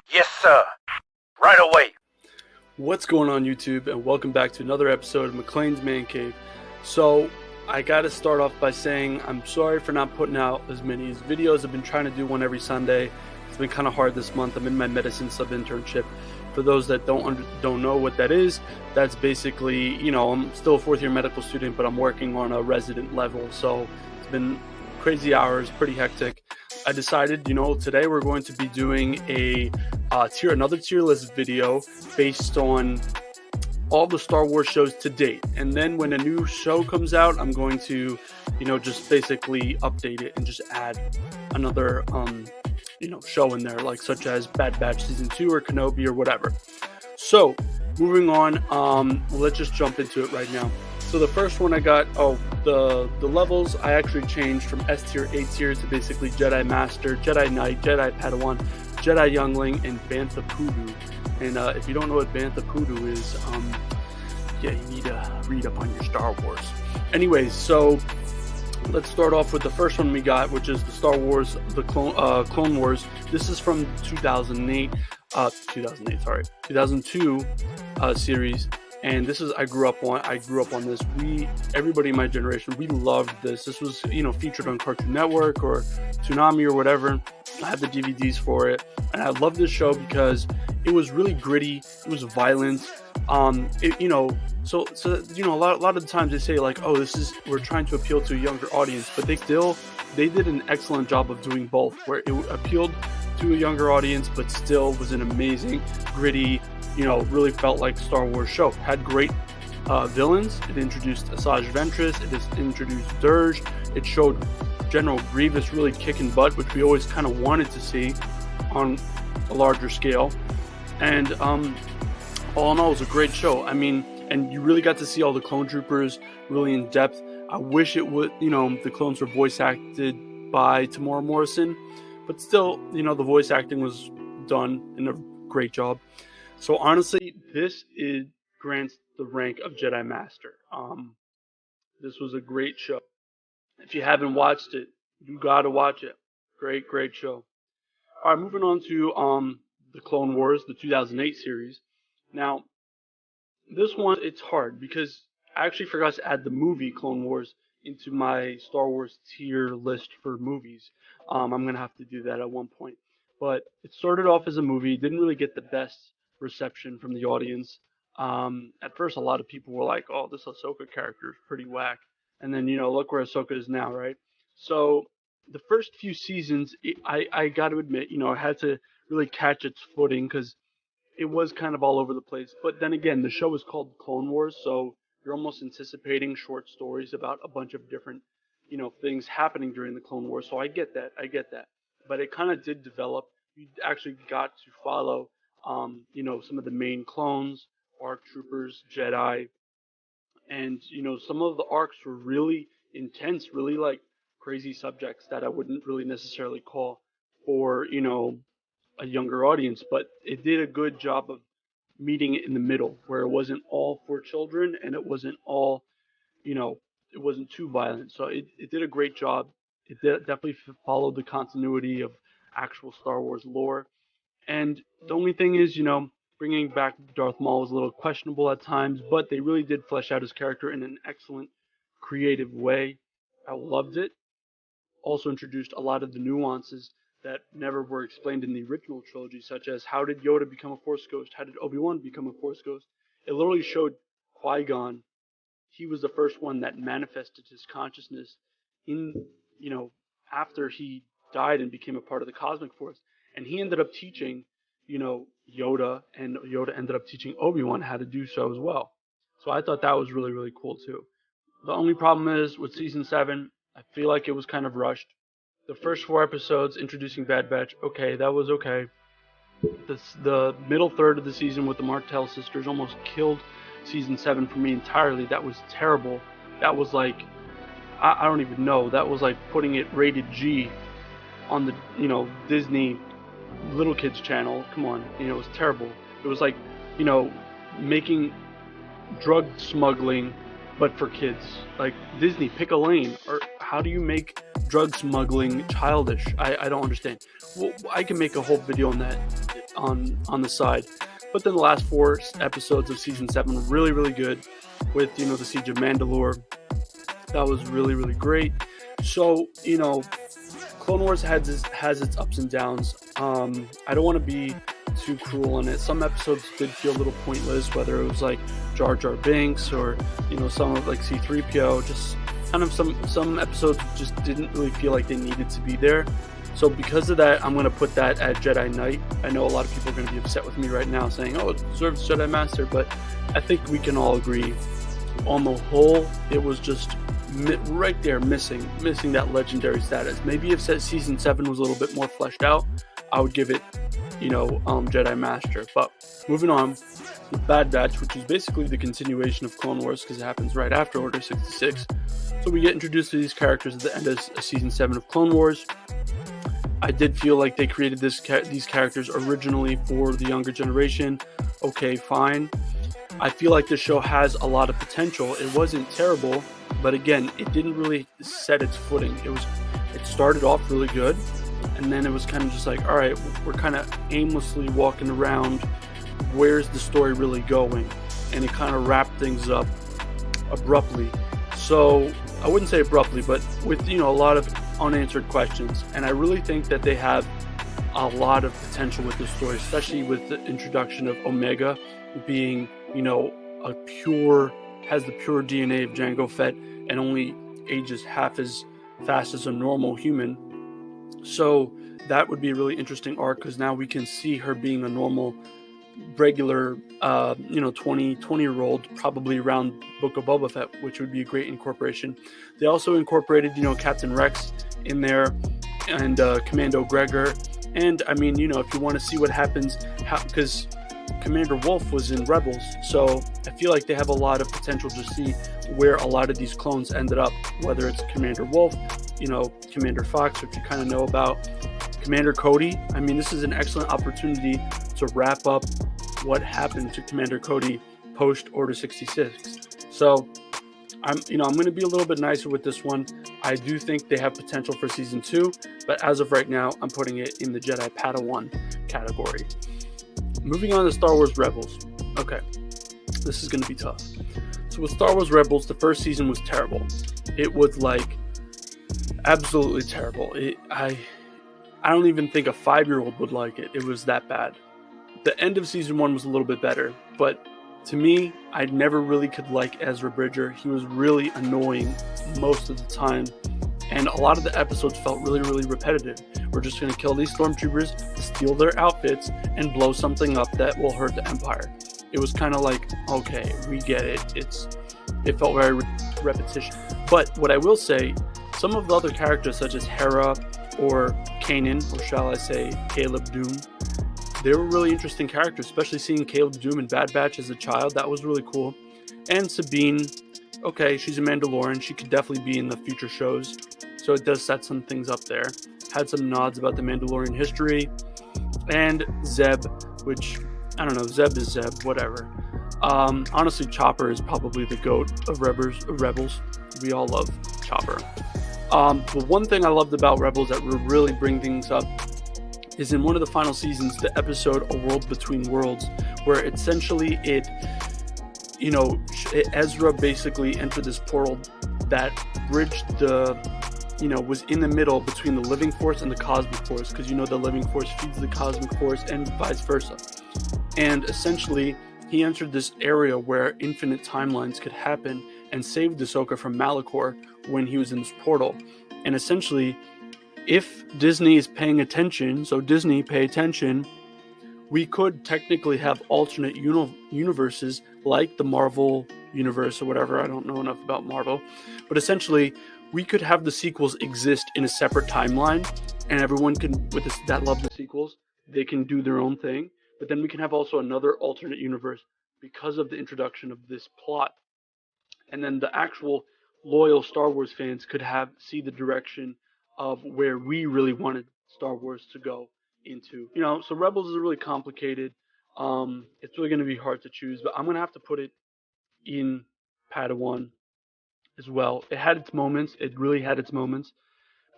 Yes, sir. Right away. What's going on, YouTube, and welcome back to another episode of McLean's Man Cave. So, I gotta start off by saying I'm sorry for not putting out as many videos. I've been trying to do one every Sunday. It's been kind of hard this month. I'm in my medicine sub-internship. For those that don't know what that is, that's basically, I'm still a fourth-year medical student, but I'm working on a resident level. So, it's been crazy hours, pretty hectic. I decided, today we're going to be doing another tier list video based on all the Star Wars shows to date. And then when a new show comes out, I'm going to, just basically update it and just add another, show in there, like such as Bad Batch Season 2 or Kenobi or whatever. So, moving on, let's just jump into it right now. So the first one I got, the levels I actually changed from S tier, A tier to basically Jedi Master, Jedi Knight, Jedi Padawan, Jedi Youngling, and Bantha Poodoo. And if you don't know what Bantha Poodoo is, you need to read up on your Star Wars. Anyways, so let's start off with the first one we got, which is the Star Wars, the Clone Wars. This is from 2002 series. And this is I grew up on this. Everybody in my generation, we loved this. This was featured on Cartoon Network or Toonami or whatever. I had the DVDs for it, and I loved this show because it was really gritty. It was violent. So a lot of the times they say like, oh, we're trying to appeal to a younger audience, but they did an excellent job of doing both, where it appealed to a younger audience, but still was an amazing, gritty, really felt like Star Wars show. Had great villains. It introduced Asajj Ventress. It introduced Dirge. It showed General Grievous really kicking butt, which we always kind of wanted to see on a larger scale. And all in all, it was a great show. I mean, and you really got to see all the clone troopers really in depth. I wish it would, the clones were voice acted by Tamora Morrison, but still, the voice acting was done in a great job. So honestly, this grants the rank of Jedi Master. This was a great show. If you haven't watched it, you gotta watch it. Great show. All right, moving on to the Clone Wars, the 2008 series. Now, this one, it's hard because I actually forgot to add the movie Clone Wars into my Star Wars tier list for movies. I'm gonna have to do that at one point. But it started off as a movie, didn't really get the best reception from the audience. At first, a lot of people were like, "Oh, this Ahsoka character is pretty whack," and then look where Ahsoka is now, right? So the first few seasons, I got to admit, I had to really catch its footing because it was kind of all over the place. But then again, the show is called Clone Wars, so you're almost anticipating short stories about a bunch of different, things happening during the Clone Wars. So I get that. But it kind of did develop. You actually got to follow some of the main clones, ARC troopers, Jedi, and some of the arcs were really intense, really like crazy subjects that I wouldn't really necessarily call for a younger audience, but it did a good job of meeting it in the middle, where it wasn't all for children and it wasn't all, it wasn't too violent. So it did a great job. Definitely followed the continuity of actual Star Wars lore. And the only thing is, bringing back Darth Maul was a little questionable at times, but they really did flesh out his character in an excellent, creative way. I loved it. Also introduced a lot of the nuances that never were explained in the original trilogy, such as how did Yoda become a Force ghost? How did Obi-Wan become a Force ghost? It literally showed Qui-Gon. He was the first one that manifested his consciousness in, after he died and became a part of the Cosmic Force. And he ended up teaching, Yoda, and Yoda ended up teaching Obi-Wan how to do so as well. So I thought that was really, really cool too. The only problem is with season 7, I feel like it was kind of rushed. The first 4 episodes introducing Bad Batch, okay, that was okay. The middle third of the season with the Martell sisters almost killed season 7 for me entirely. That was terrible. That was like, I don't even know. That was like putting it rated G on the, Disney little kids channel. Come on, it was terrible. It was like, making drug smuggling but for kids. Like Disney, pick a lane. Or how do you make drug smuggling childish? I don't understand. Well, I can make a whole video on that on the side. But then the last four episodes of season 7 were really, really good. With the siege of Mandalore, that was really, really great. So Clone Wars has its ups and downs. I don't want to be too cruel on it. Some episodes did feel a little pointless, whether it was like Jar Jar Binks or some of like C-3PO. Just kind of some episodes just didn't really feel like they needed to be there. So because of that, I'm going to put that at Jedi Knight. I know a lot of people are going to be upset with me right now saying, oh, it deserves Jedi Master, but I think we can all agree on the whole, it was just right there missing that legendary status. Maybe if season 7 was a little bit more fleshed out, I would give it, Jedi Master. But moving on, with Bad Batch, which is basically the continuation of Clone Wars because it happens right after Order 66. So we get introduced to these characters at the end of season 7 of Clone Wars. I did feel like they created these characters originally for the younger generation. Okay, fine. I feel like this show has a lot of potential. It wasn't terrible, but again, it didn't really set its footing. It started off really good, and then it was kind of just like, all right, we're kind of aimlessly walking around. Where's the story really going? And it kind of wrapped things up abruptly. So I wouldn't say abruptly, but with a lot of unanswered questions. And I really think that they have a lot of potential with this story, especially with the introduction of Omega being, has the pure DNA of Jango Fett and only ages half as fast as a normal human. So that would be a really interesting arc because now we can see her being a normal, regular, 20-year-old, probably around Book of Boba Fett, which would be a great incorporation. They also incorporated, Captain Rex in there and Commando Gregor. And I mean, if you want to see what happens, because Commander Wolf was in Rebels, so I feel like they have a lot of potential to see where a lot of these clones ended up, whether it's Commander Wolf, Commander Fox, which you kind of know about, Commander Cody. I mean, this is an excellent opportunity to wrap up what happened to Commander Cody post Order 66. So I'm going to be a little bit nicer with this one. I do think they have potential for season 2, but as of right now, I'm putting it in the Jedi Padawan category. Moving on to Star Wars Rebels. Okay, this is going to be tough. So with Star Wars Rebels, the first season was terrible. It was like absolutely terrible. I don't even think a 5-year-old would like it. It was that bad. The end of season 1 was a little bit better, but to me, I never really could like Ezra Bridger. He was really annoying most of the time, and a lot of the episodes felt really, really repetitive. We're just going to kill these stormtroopers, steal their outfits, and blow something up that will hurt the Empire. It was kind of like, okay, we get it. It felt very repetition. But what I will say, some of the other characters, such as Hera or Kanan, or shall I say Caleb Doom, they were really interesting characters, especially seeing Caleb Doom in Bad Batch as a child. That was really cool. And Sabine, okay, she's a Mandalorian. She could definitely be in the future shows. So it does set some things up there. Had some nods about the Mandalorian history. And Zeb, which, I don't know, Zeb is Zeb, whatever. Honestly, Chopper is probably the GOAT of Rebels. We all love Chopper. But one thing I loved about Rebels that would really bring things up is in one of the final seasons, the episode A World Between Worlds, where essentially Ezra basically entered this portal that bridged was in the middle between the living force and the cosmic force, because the living force feeds the cosmic force and vice versa. And essentially, he entered this area where infinite timelines could happen and saved Ahsoka from Malachor when he was in this portal. And essentially, if Disney is paying attention, so Disney pay attention, we could technically have alternate universes like the Marvel universe or whatever. I don't know enough about Marvel. But essentially, we could have the sequels exist in a separate timeline, and everyone can, that love the sequels, they can do their own thing. But then we can have also another alternate universe because of the introduction of this plot. And then the actual loyal Star Wars fans could see the direction of where we really wanted Star Wars to go into. So Rebels is really complicated. It's really going to be hard to choose, but I'm going to have to put it in Padawan as well. It had its moments. It really had its moments,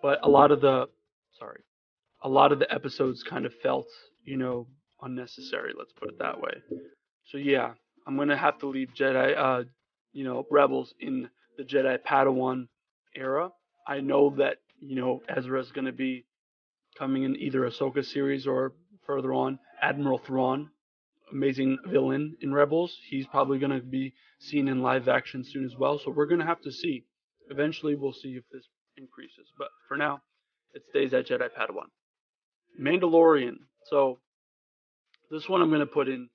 but a lot of the episodes kind of felt, unnecessary. Let's put it that way. So yeah, I'm gonna have to leave Rebels in the Jedi Padawan era. I know that Ezra's gonna be coming in either Ahsoka series or further on. Admiral Thrawn, amazing villain in Rebels. He's probably gonna be seen in live action soon as well. So we're gonna have to see. Eventually, we'll see if this increases. But for now, it stays at Jedi Padawan. Mandalorian. So this one I'm going to put in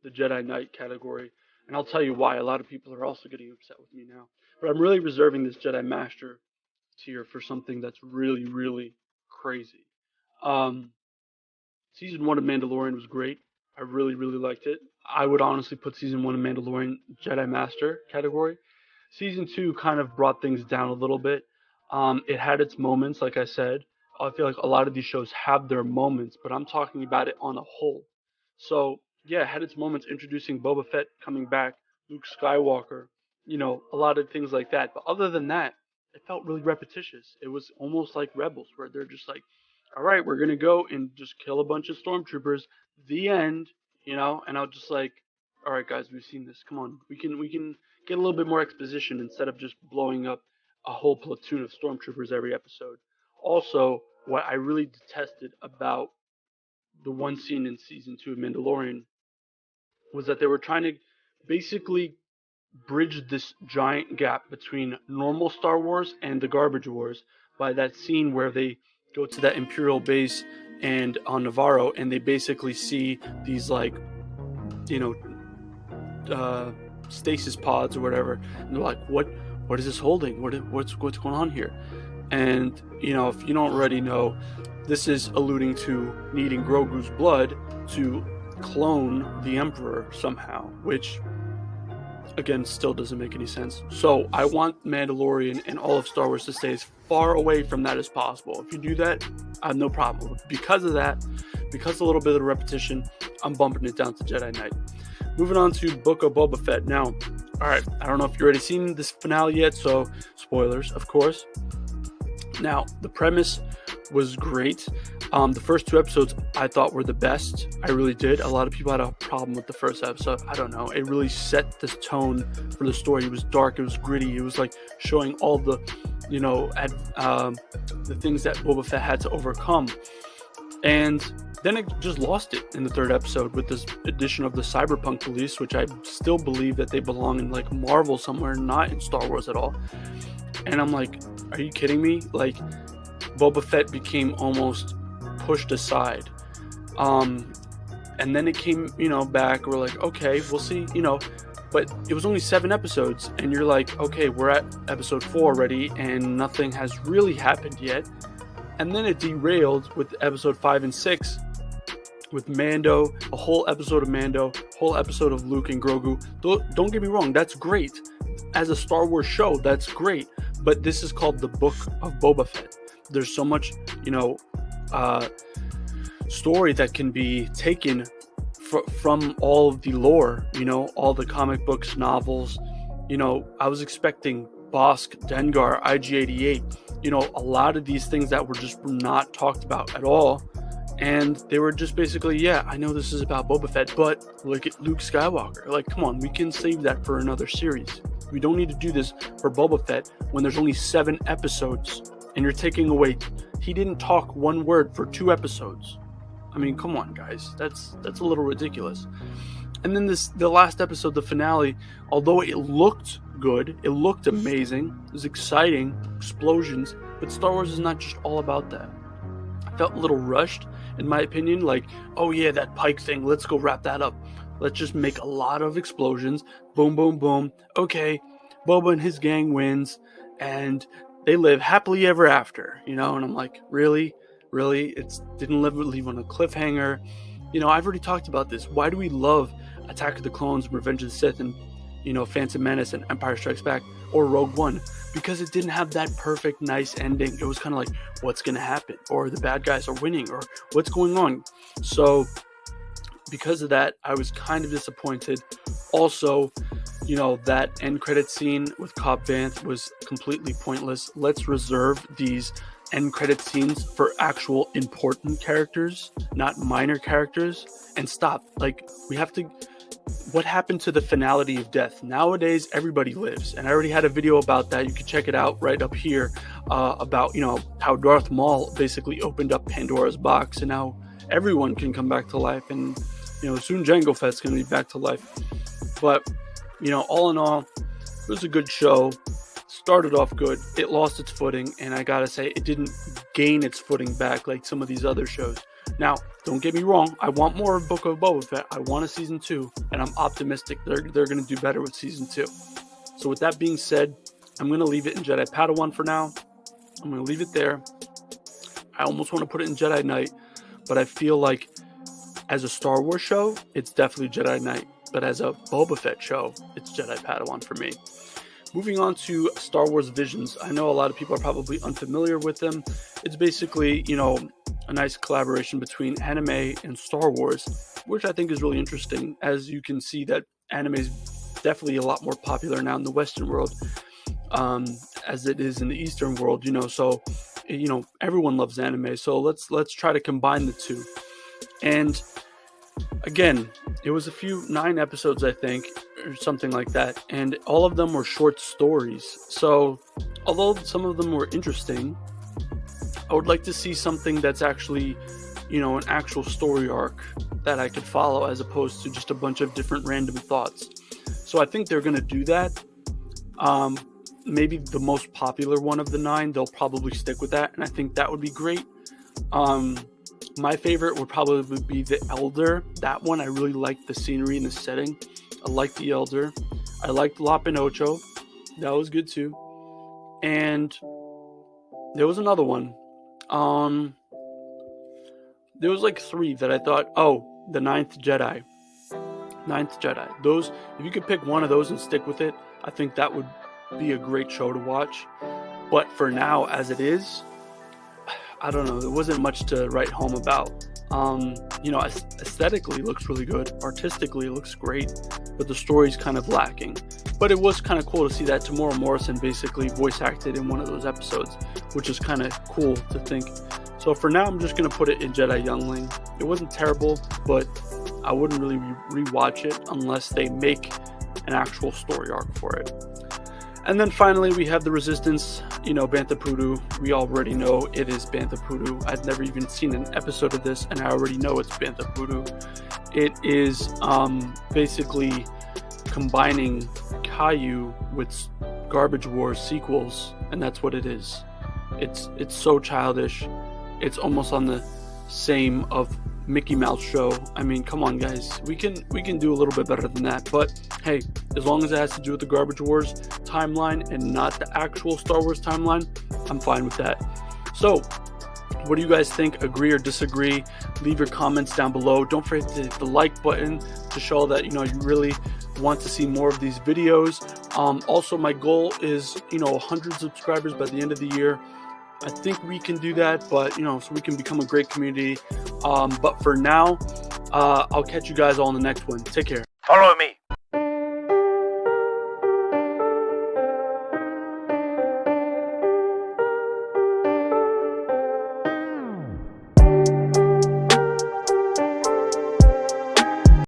the Jedi Knight category, and I'll tell you why. A lot of people are also getting upset with me now, but I'm really reserving this Jedi Master tier for something that's really, really crazy. Um, Season 1 of Mandalorian was great. I really, really liked it. I would honestly put Season 1 of Mandalorian Jedi Master category. Season 2 kind of brought things down a little bit. It had its moments, like I said. I feel like a lot of these shows have their moments, but I'm talking about it on a whole. So, yeah, it had its moments introducing Boba Fett coming back, Luke Skywalker, a lot of things like that. But other than that, it felt really repetitious. It was almost like Rebels, where they're just like, all right, we're going to go and just kill a bunch of stormtroopers, the end, and I'll just like, all right, guys, we've seen this. Come on, we can get a little bit more exposition instead of just blowing up a whole platoon of stormtroopers every episode. Also, what I really detested about the one scene in season 2 of Mandalorian was that they were trying to basically bridge this giant gap between normal Star Wars and the Garbage Wars by that scene where they go to that Imperial base and on Navarro, and they basically see these like, stasis pods or whatever, and they're like, what is this holding? What's going on here? And if you don't already know, this is alluding to needing Grogu's blood to clone the Emperor somehow, which again still doesn't make any sense. So I want Mandalorian and all of Star Wars to stay as far away from that as possible. If you do that, I have no problem. Because of that, because a little bit of repetition, I'm bumping it down to Jedi Knight. Moving on to Book of Boba Fett. Now, all right, I don't know if you've already seen this finale yet, so spoilers, of course. Now, the premise was great. The first 2 episodes I thought were the best. I really did. A lot of people had a problem with the first episode. I don't know. It really set the tone for the story. It was dark. It was gritty. It was like showing all the, the things that Boba Fett had to overcome. And then it just lost it in the 3rd episode with this addition of the cyberpunk police, which I still believe that they belong in like Marvel somewhere, not in Star Wars at all. And I'm like, are you kidding me? Like, Boba Fett became almost pushed aside. And then it came, back. We're like, okay, we'll see, but it was only 7 episodes, and you're like, okay, we're at episode 4 already, and nothing has really happened yet. And then it derailed with episode 5 and 6, with Mando, a whole episode of Mando, whole episode of Luke and Grogu. Don't get me wrong, that's great. As a Star Wars show, that's great. But this is called the Book of Boba Fett. There's so much, story that can be taken from all of the lore, all the comic books, novels. I was expecting Bosk, Dengar, IG-88, a lot of these things that were just not talked about at all. And they were just basically, yeah, I know this is about Boba Fett, but look at Luke Skywalker. Like, come on, we can save that for another series. We don't need to do this for Boba Fett when there's only 7 episodes. And you're taking away, he didn't talk 1 word for 2 episodes. I mean, come on, guys. That's a little ridiculous. And then the last episode, the finale, although it looked good, it looked amazing, it was exciting, explosions, but Star Wars is not just all about that. I felt a little rushed, in my opinion, like, oh yeah, that Pike thing, let's go wrap that up. Let's just make a lot of explosions, boom, boom, boom. Okay, Boba and his gang wins, and they live happily ever after, and I'm like, really? It didn't leave on a cliffhanger. I've already talked about this. Why do we love Attack of the Clones, Revenge of the Sith, and Phantom Menace and Empire Strikes Back or Rogue One? Because it didn't have that perfect, nice ending. It was kind of like, what's going to happen? Or the bad guys are winning, or what's going on? So because of that, I was kind of disappointed. Also, that end credit scene with Cobb Vanth was completely pointless. Let's reserve these end credit scenes for actual important characters, not minor characters, and stop. Like, we have to. What happened to the finality of death? Nowadays, everybody lives, and I already had a video about that. You can check it out right up here about how Darth Maul basically opened up Pandora's box, and now everyone can come back to life, and soon Jango Fett's gonna be back to life. But all in all, it was a good show. Started off good. It lost its footing, and I gotta say, it didn't gain its footing back like some of these other shows. Now, don't get me wrong, I want more of Book of Boba Fett. I want a season 2, and I'm optimistic they're going to do better with season 2. So with that being said, I'm going to leave it in Jedi Padawan for now. I'm going to leave it there. I almost want to put it in Jedi Knight, but I feel like as a Star Wars show, it's definitely Jedi Knight. But as a Boba Fett show, it's Jedi Padawan for me. Moving on to Star Wars Visions. I know a lot of people are probably unfamiliar with them. It's basically, a nice collaboration between anime and Star Wars, which I think is really interesting. As you can see, that anime is definitely a lot more popular now in the Western world, as it is in the Eastern world. So everyone loves anime. So let's try to combine the two. And again, it was 9 episodes, I think, or something like that, and all of them were short stories. So although some of them were interesting, I would like to see something that's actually, an actual story arc that I could follow, as opposed to just a bunch of different random thoughts. So I think they're going to do that. Maybe the most popular one of the 9, they'll probably stick with that, and I think that would be great. My favorite would probably be The Elder. That one, I really liked the scenery and the setting. I liked The Elder. I liked La Pinocho. That was good too. And there was another one. There was like 3 that I thought, The Ninth Jedi. Those, if you could pick one of those and stick with it, I think that would be a great show to watch. But for now, as it is, I don't know. There wasn't much to write home about. Aesthetically it looks really good. Artistically it looks great, but the story's kind of lacking. But it was kind of cool to see that Tamora Morrison basically voice acted in one of those episodes, which is kind of cool to think. So for now, I'm just going to put it in Jedi Youngling. It wasn't terrible, but I wouldn't really rewatch it unless they make an actual story arc for it. And then finally, we have the Resistance, Bantha Poodoo. We already know it is Bantha Poodoo. I've never even seen an episode of this, and I already know it's Bantha Poodoo. It is basically combining Caillou with Garbage Wars sequels, and that's what it is. It's so childish. It's almost on the same of Mickey Mouse show. I mean, come on, guys. We can do a little bit better than that. But hey, as long as it has to do with the Garbage Wars timeline and not the actual Star Wars timeline, I'm fine with that. So, what do you guys think? Agree or disagree? Leave your comments down below. Don't forget to hit the like button to show that you really want to see more of these videos. Also, my goal is 100 subscribers by the end of the year. I think we can do that, but so we can become a great community. But for now, I'll catch you guys all in the next one. Take care. Follow me.